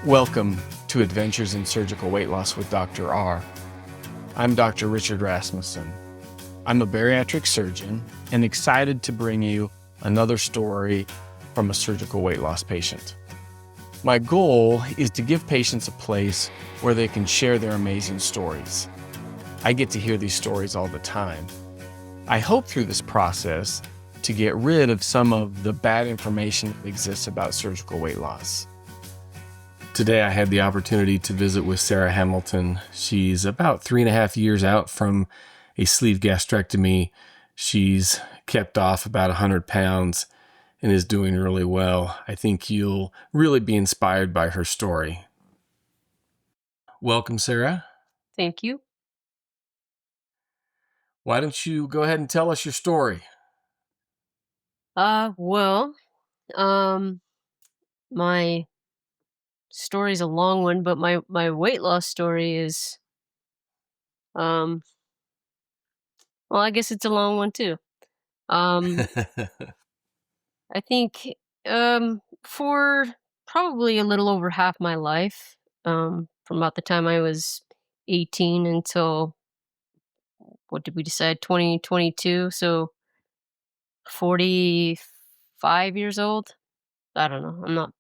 Welcome to Adventures in Surgical Weight Loss with Dr. R. I'm Dr. Richard Rasmussen. I'm a bariatric surgeon and excited to bring you another story from a surgical weight loss patient. My goal is to give patients a place where they can share their amazing stories. I get to hear these stories all the time. I hope through this process to get rid of some of the bad information that exists about surgical weight loss. Today, I had the opportunity to visit with Sarah Hamilton. She's about 3.5 years out from a sleeve gastrectomy. She's kept off about 100 pounds and is doing really well. I think you'll really be inspired by her story. Welcome, Sarah. Thank you. Why don't you go ahead and tell us your story? Well, um, my story's a long one, but my weight loss story is, um, well, I guess it's a long one too. Um, I think, for probably a little over half my life, from about the time I was 18 until what did we decide? 2022, so 45 years old. I don't know. I'm not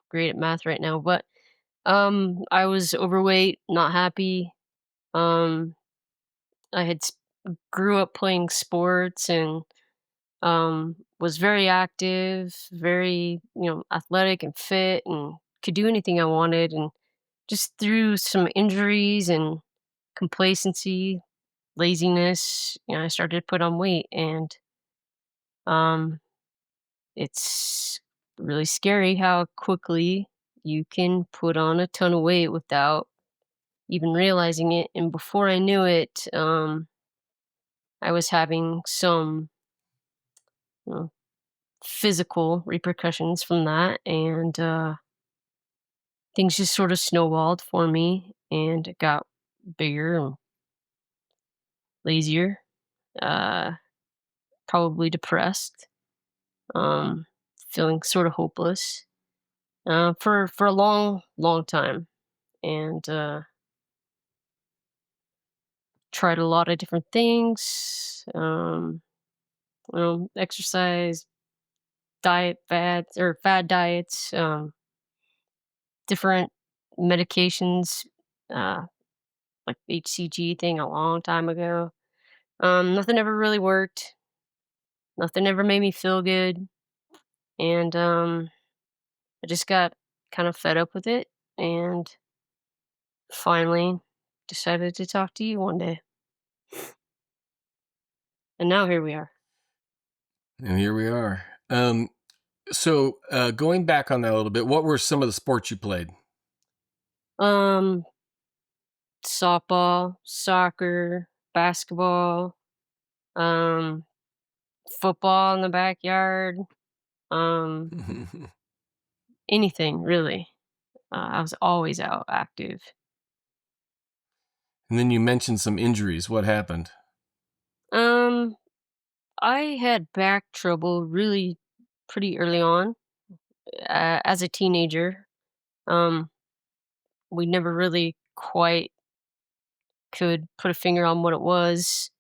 great at math right now, but I was overweight, not happy. Um, I had grew up playing sports and was very active, very athletic and fit, and could do anything I wanted. And just through some injuries and complacency, laziness, I started to put on weight, and um, it's really scary how quickly you can put on a ton of weight without even realizing it. And before I knew it, I was having some you know, physical repercussions from that, and things just sort of snowballed for me, and it got bigger and lazier, uh, probably depressed, um, feeling sort of hopeless for a long, long time, and tried a lot of different things, exercise, diet fads or fad diets, different medications, uh, like HCG thing a long time ago. Nothing ever really worked. Nothing ever made me feel good, and I just got kind of fed up with it, and finally decided to talk to you one day, and now here we are. And here we are. So going back on that a little bit, what were some of the sports you played? Um, Softball, soccer, basketball, um, football in the backyard, um, And anything really. I was always out active. then you mentioned some injuries. What happened? Um, I had back trouble really pretty early on. As a teenager, um, we never really quite could put a finger on what it was.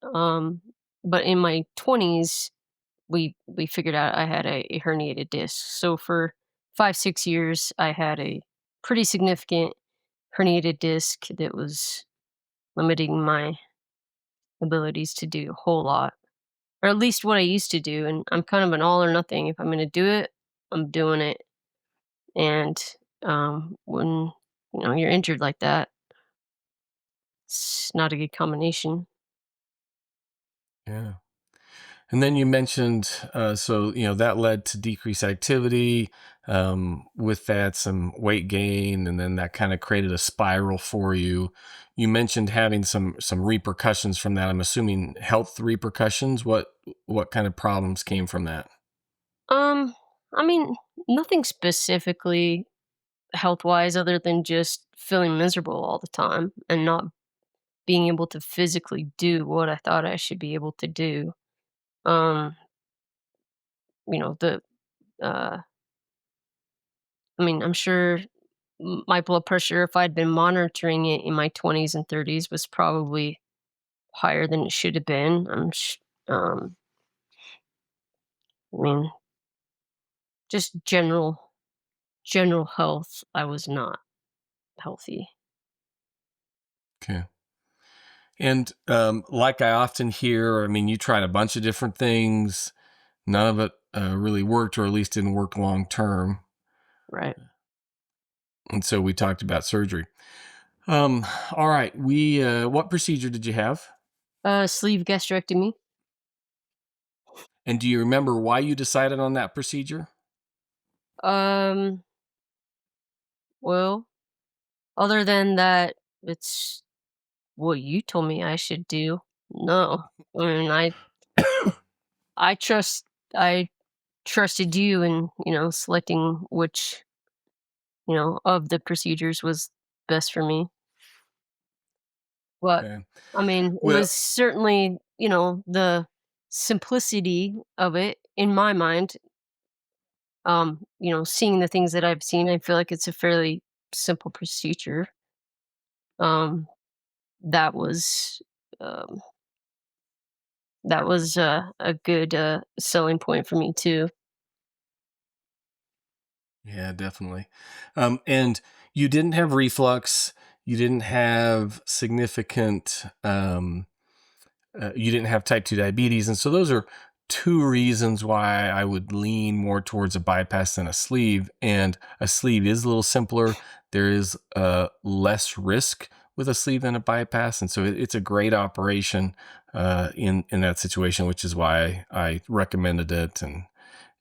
Um, but in my 20s, we figured out I had a herniated disc. So for 5 6 years, I had a pretty significant herniated disc that was limiting my abilities to do a whole lot, or at least what I used to do. And I'm kind of an all or nothing. If I'm going to do it, I'm doing it. And when you're injured like that, it's not a good combination. Yeah. And then you mentioned, that led to decreased activity. With that, some weight gain, and then that kind of created a spiral for you. You mentioned having some repercussions from that. I'm assuming health repercussions. What kind of problems came from that? Um, I mean, nothing specifically health wise other than just feeling miserable all the time and not being able to physically do what I thought I should be able to do. Um, the uh, I mean, I'm sure. my blood pressure, if I'd been monitoring it in my 20s and 30s, was probably higher than it should have been. Um, I mean, just general health, I was not healthy. Okay. And like I often hear, I mean, you tried a bunch of different things. None of it really worked, or at least didn't work long term. Right. And so we talked about surgery. Um, all right. What procedure did you have? Sleeve gastrectomy. And do you remember why you decided on that procedure? Um, well, other than that, it's what you told me I should do. No. I mean, I trust I trusted you in, selecting which, of the procedures was best for me. But, Okay. I mean, it Well, was certainly, the simplicity of it in my mind, seeing the things that I've seen, I feel like it's a fairly simple procedure. Um, that was, um, that was a good selling point for me too. yeah, definitely. And you didn't have reflux. You didn't have significant you didn't have type 2 diabetes. And so those are two reasons why I would lean more towards a bypass than a sleeve. And a sleeve is a little simpler. There is less risk with a sleeve than a bypass. And so it's a great operation in that situation, which is why I recommended it.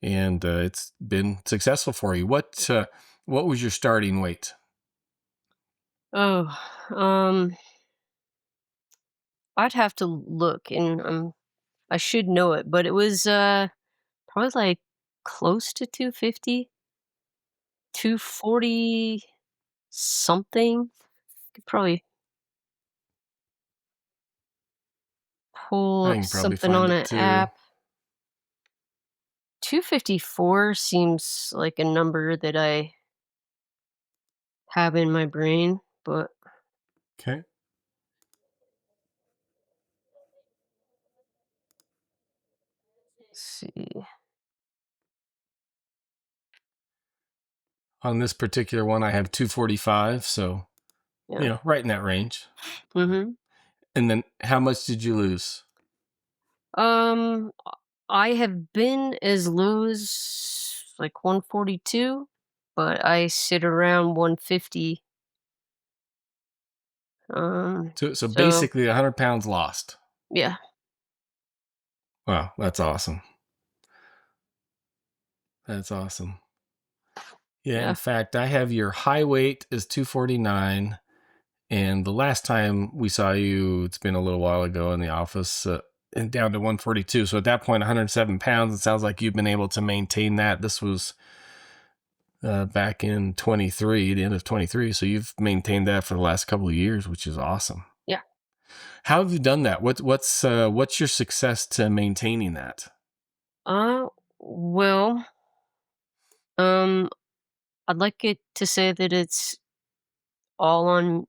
And it's been successful for you. What was your starting weight? Oh, um, I'd have to look, and I should know it, but it was probably like close to 250, 240 something. Could probably pull I up can probably something find on it an too. app. 254 seems like a number that I have in my brain, but Okay. let's see. On this particular one, I have 245. So, Yeah. right in that range. Mhm. And then how much did you lose? Um I have been as low as like 142, but I sit around 150. So So basically 100 pounds lost. yeah, Wow, that's awesome. That's awesome. Yeah, in yeah. fact, I have your high weight is 249. And the last time we saw you, it's been a little while ago in the office, and down to 142. So at that point, 107 pounds. It sounds like you've been able to maintain that. This was back in 23, the end of 23. So you've maintained that for the last couple of years, which is awesome. Yeah. How have you done that? What's your success to maintaining that? Uh, well, um, I'd like it to say that it's all on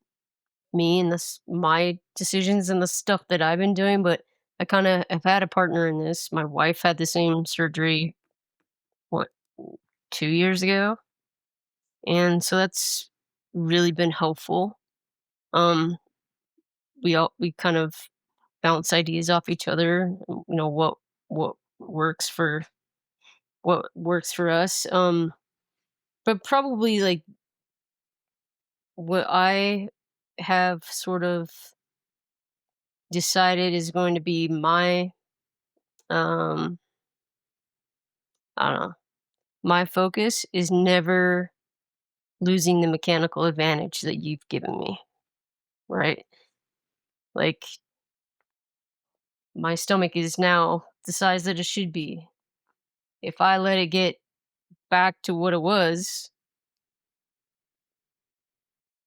me and my decisions and the stuff that I've been doing, but I kind of have had a partner in this. My wife had the same surgery, what, 2 years ago, and so that's really been helpful. Um, we kind of bounce ideas off each other. What works for us. But probably like what I have sort of decided is going to be my um I don't know. My focus is never losing the mechanical advantage that you've given me, right? Like my stomach is now the size that it should be. If I let it get back to what it was,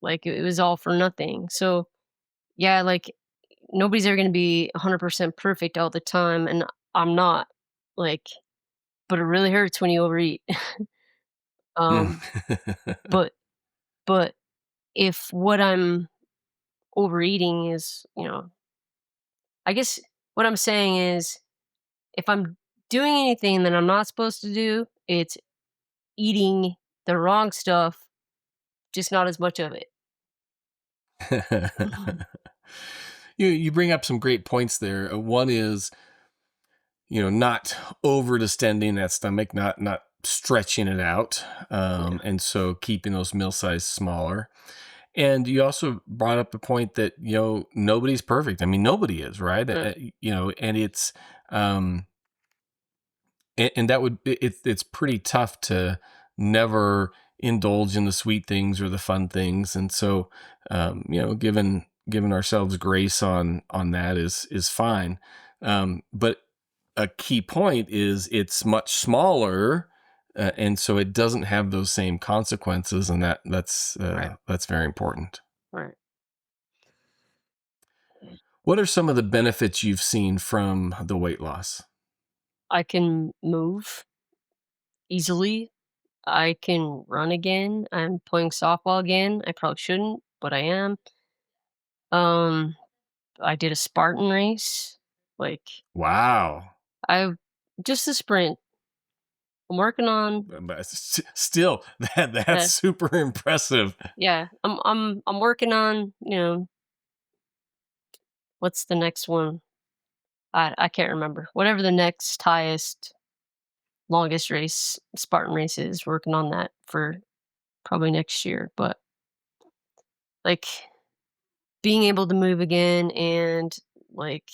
like it was all for nothing. So, yeah, like nobody's ever going to be 100% perfect all the time, and I'm not. Like, but it really hurts when you overeat. Mm. um but But if what I'm overeating is, I guess what I'm saying is if I'm doing anything that I'm not supposed to do, it's eating the wrong stuff, just not as much of it. You bring up some great points there. One is, not over distending that stomach, not stretching it out, Yeah. and so keeping those meal sizes smaller. And you also brought up the point that nobody's perfect. I mean, nobody is, right? Right. And it's um, and that would it's pretty tough to never indulge in the sweet things or the fun things, and so giving ourselves grace on that is fine. But a key point is it's much smaller, and so it doesn't have those same consequences, and Right. that's very important. Right. What are some of the benefits you've seen from the weight loss? I can move easily. I can run again. I'm playing softball again. I probably shouldn't, but I am. Um, I did a Spartan race. Like Wow. I just a sprint. I'm working on But still, that's uh, super impressive. yeah, I'm working on, what's the next one? I can't remember. Whatever the next highest, longest race, Spartan race is, working on that for probably next year. But like being able to move again and like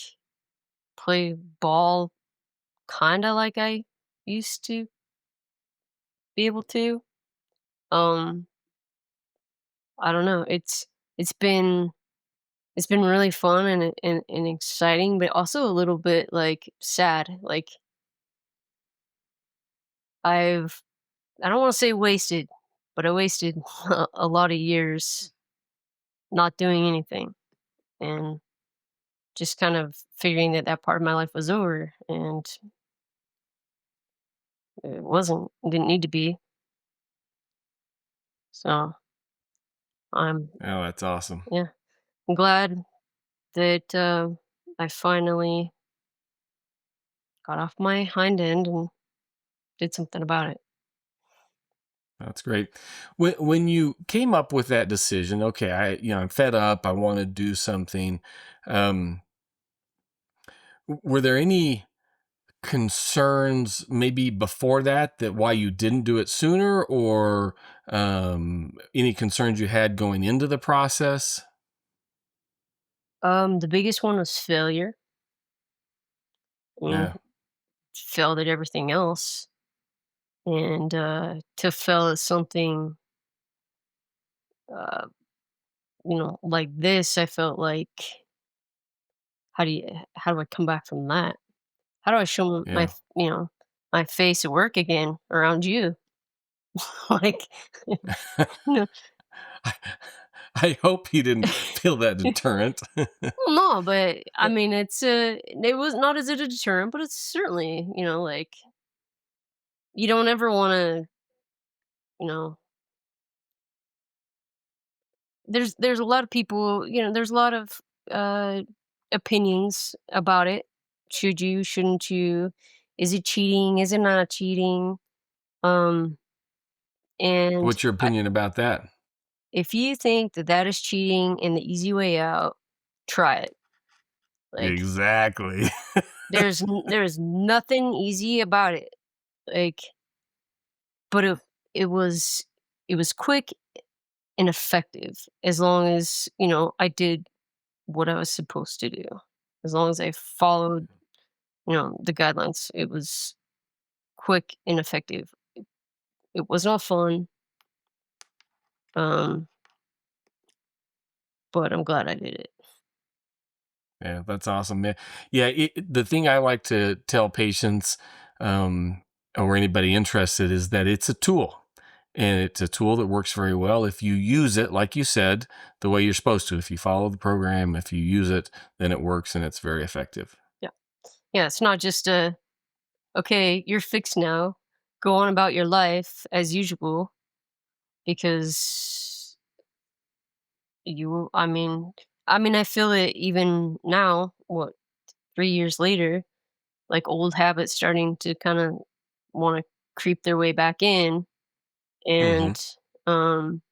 play ball kinda like I used to be able to. Um, I don't know. It's been it's been really fun and exciting, but also a little bit like sad. Like I've I don't want to say wasted, but I wasted a lot of years not doing anything and just kind of figuring that that part of my life was over, and it wasn't. It didn't need to be. So I'm Oh, that's awesome. yeah, I'm glad that I finally got off my hind end and did something about it. That's great. When you came up with that decision, okay, I'm fed up. I want to do something. Um, were there any concerns maybe before that why you didn't do it sooner, or any concerns you had going into the process? The biggest one was failure. I mean, Yeah, failed at everything else, and to fail at something, uh, like this, I felt like, how do I come back from that? How do I show yeah. my face at work again around you? Like, no, I, I hope you didn't feel that deterrent. well, no, but I mean, it was not as a deterrent, but it's certainly, like you don't ever want to, you know, there's a lot of people, there's a lot of uh opinions about it. Should you, shouldn't you? Is it cheating? Is it not cheating? Um, and What's your I, opinion about that? if you think that that is cheating and the easy way out, try it. Like Exactly. there's nothing easy about it. Like, but it was quick and effective as long as I did what I was supposed to do. As long as I followed, the guidelines, it was quick and effective. It was not fun, um, but I'm glad I did it. Yeah, that's awesome, man. Yeah, the thing I like to tell patients, um, or anybody interested, is that it's a tool, and it's a tool that works very well if you use it, like you said, the way you're supposed to. If you follow the program, if you use it, then it works and it's very effective. Yeah, yeah. It's not just a okay. You're fixed now. Go on about your life as usual because I feel it even now, what, 3 years later, like, old habits starting to kinda wanna creep their way back in, Hmm. and, um,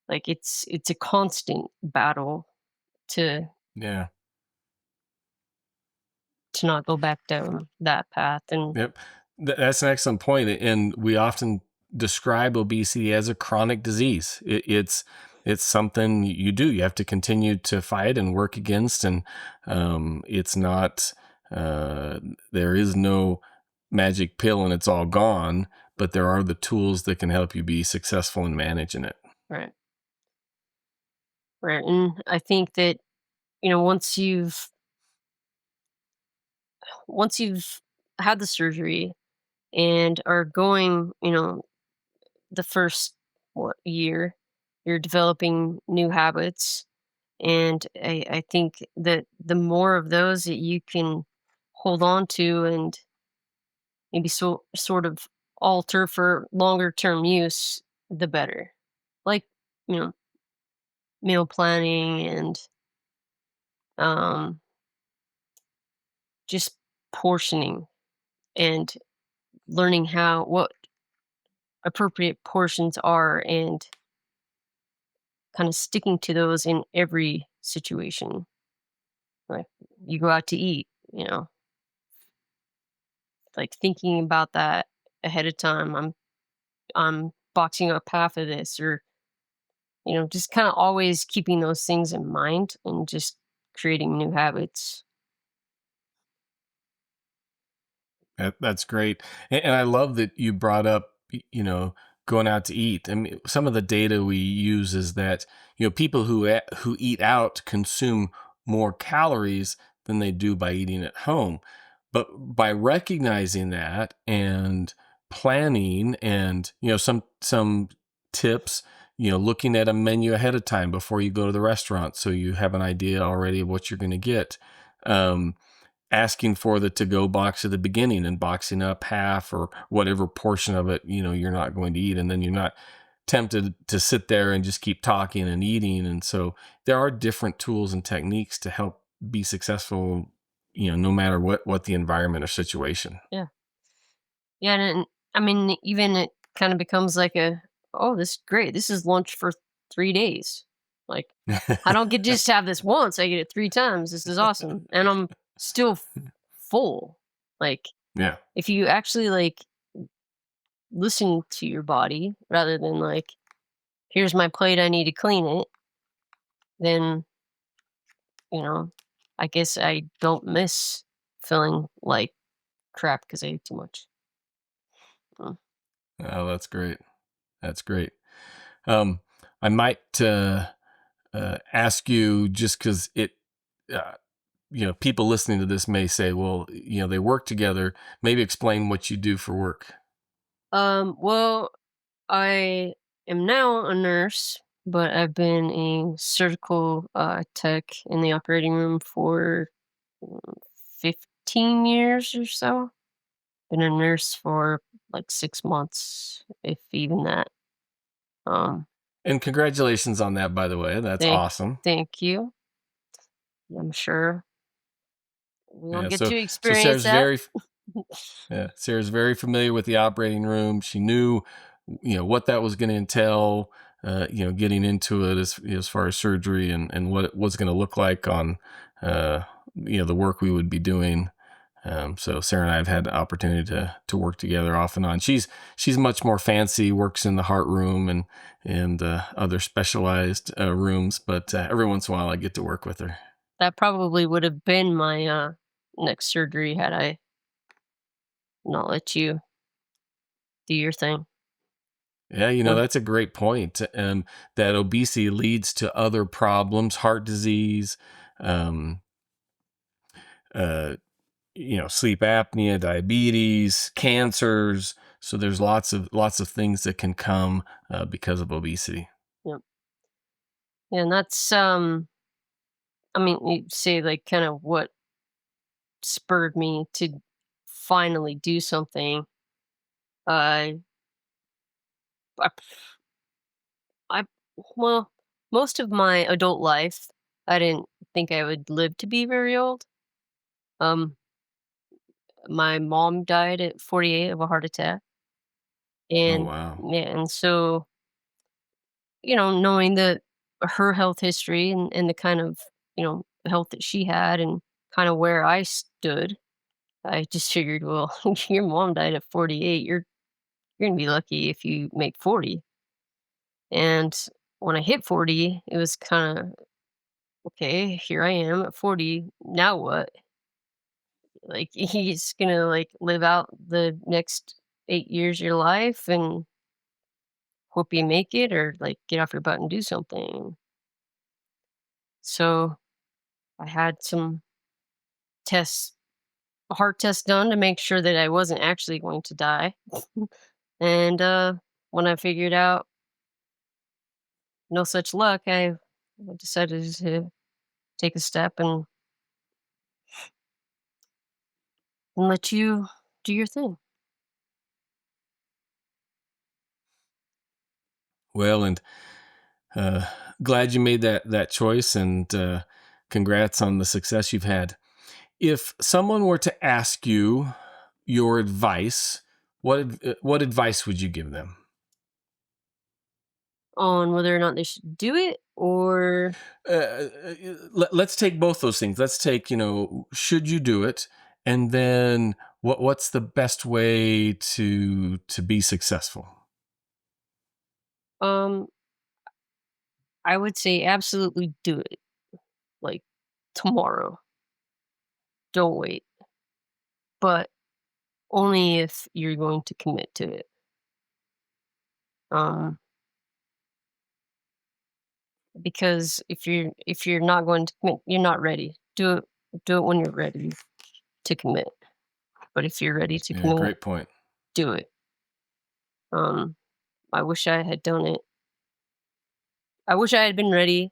like, it's a constant battle to Yeah. not go back down that path, and Yep. That's an excellent point. And we often describe obesity as a chronic disease. It's something you do. You have to continue to fight and work against. And it's not, uh, there is no magic pill and it's all gone, but there are the tools that can help you be successful in managing it. right, right, and I think that, once you've had the surgery and are going, the first, what, year, you're developing new habits, and I think that the more of those that you can hold on to and maybe sort of alter for longer term use, the better. Like, you know, meal planning and um, just portioning and learning what appropriate portions are and kind of sticking to those in every situation. Like, you go out to eat, like, thinking about that ahead of time. I'm boxing up half of this, or just kind of always keeping those things in mind and just creating new habits. That's great. And I love that you brought up, going out to eat. I mean, some of the data we use is that, people who eat out consume more calories than they do by eating at home. But by recognizing that and planning and, some tips, looking at a menu ahead of time before you go to the restaurant so you have an idea already of what you're going to get. Um, Asking for the to-go box at the beginning and boxing up half or whatever portion of it, you're not going to eat, and then you're not tempted to sit there and just keep talking and eating. And so there are different tools and techniques to help be successful, no matter what the environment or situation. Yeah. Yeah, and even it kind of becomes like oh, this is great. This is lunch for 3 days. Like, I don't get just to have this once. I get it 3 times. This is awesome, and I'm still full. Like, Yeah. if you actually like listen to your body rather than like, here's my plate, I need to clean it, then you know, I guess I don't miss feeling like crap because I ate too much. Mm. Oh, that's great. That's great. Um, I might ask you just because uh, people listening to this may say, well, they work together. Maybe explain what you do for work. Well, I am now a nurse, but I've been a surgical tech in the operating room for mm, 15 years or so. Been a nurse for like 6 months, if even that. Um, And congratulations on that, by the way. That's thank, awesome. thank you. I'm sure we don't Yeah. get So to so experience that. Sarah's very familiar with the operating room. She knew, what that was going to entail. Getting into it as far as surgery and what it was going to look like on, the work we would be doing. So Sarah and I have had the opportunity to work together off and on. She's much more fancy, works in the heart room and other specialized rooms, but every once in a while I get to work with her. That probably would have been my next surgery had I not let you do your thing. Yeah, No. that's a great point. That obesity leads to other problems, heart disease, um, uh, sleep apnea, diabetes, cancers. So there's lots of things that can come because of obesity. Yep. Yeah, and that's you say like kind of what spurred me to finally do something. Uh I I Well, most of my adult life, I didn't think I would live to be very old. Um, my mom died at 48 of a heart attack, Oh, and wow. yeah, and so knowing the her health history and the kind of health that she had and kind of where I stood, I just figured, well, your mom died at 48. You're gonna be lucky if you make 40. And when I hit 40, it was kind of okay. Here I am at 40. Now what? Like he's gonna like live out the next 8 years of your life and hope you make it, or like get off your butt and do something. So I had some tests, a heart test done to make sure that I wasn't actually going to die. And when I figured out no such luck, I decided to take a step and let you do your thing. Well, and uh, glad you made that choice, and congrats on the success you've had. If someone were to ask you your advice, what advice would you give them? On whether or not they should do it, or Let's take both those things. Let's take, should you do it, and then what's the best way to be successful? um I would say absolutely do it. Like tomorrow. Don't wait. But only if you're going to commit to it. Um because if you're not going to commit, you're not ready. Do it when you're ready to commit. But if you're ready to Yeah, commit, great point. do it. Um I wish I had done it. I wish I had been ready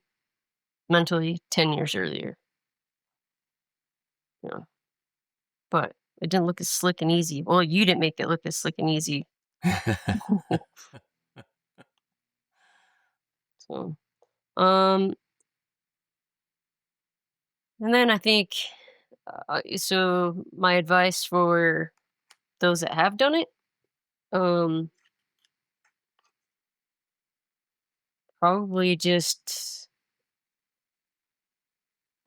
mentally 10 years earlier, you know. But it didn't look as slick and easy. Well, you didn't make it look as slick and easy. So, um, and then I think, so my advice for those that have done it, um, probably just,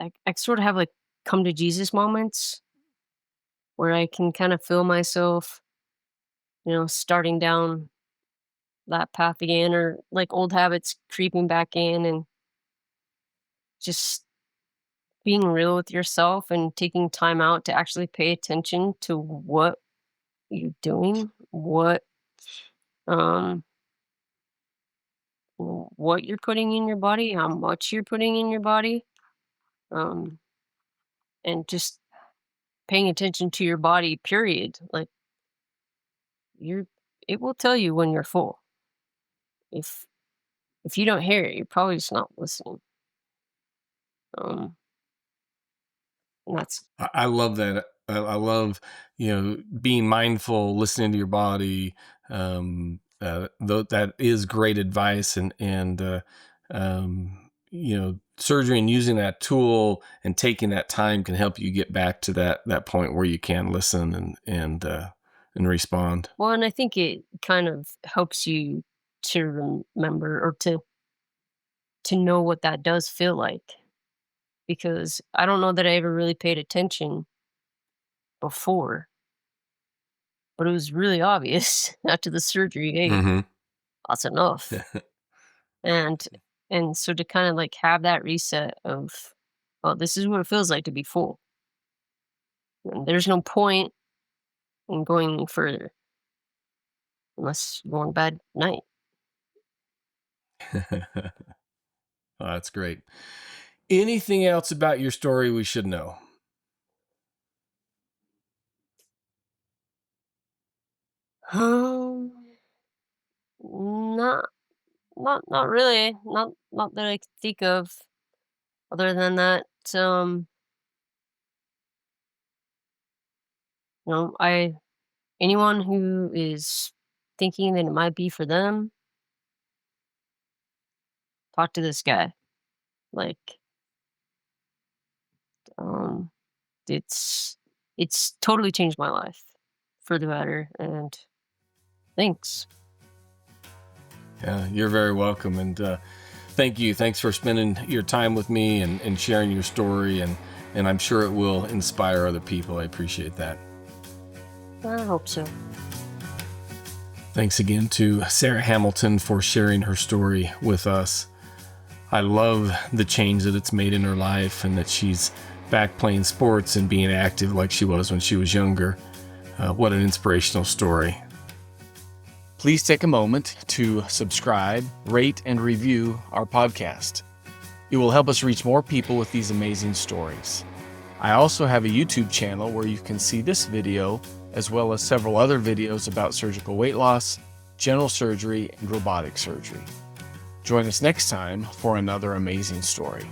I sort of have like come to Jesus moments where I can kind of feel myself, starting down that path again, or like old habits creeping back in, and just being real with yourself and taking time out to actually pay attention to what you're doing, um what you're putting in your body, how much you're putting in your body, um and just paying attention to your body, period. Like you're it will tell you when you're full. If you don't hear it, you're probably just not listening. And that's I love that. I love, being mindful, listening to your body. That is great advice, surgery and using that tool and taking that time can help you get back to that point where you can listen and respond. well, and I think it kind of helps you to remember, or to know what that does feel like, because I don't know that I ever really paid attention before, but it was really obvious after the surgery. Hey, Hmm. that's enough. And so to kind of like have that reset of, oh, this is what it feels like to be full. And there's no point in going any further unless you're on a bad night. Oh, that's great. Anything else about your story we should know? Um, not not really. Not that I can think of. Other than that, I anyone who is thinking that it might be for them, talk to this guy. Like, um, it's it's totally changed my life for the better, and thanks. Yeah, you're very welcome. And thank you. Thanks for spending your time with me and sharing your story. And I'm sure it will inspire other people. I appreciate that. I hope so. Thanks again to Sarah Hamilton for sharing her story with us. I love the change that it's made in her life and that she's back playing sports and being active like she was when she was younger. What an inspirational story. Please take a moment to subscribe, rate, and review our podcast. It will help us reach more people with these amazing stories. I also have a YouTube channel where you can see this video, as well as several other videos about surgical weight loss, general surgery, and robotic surgery. Join us next time for another amazing story.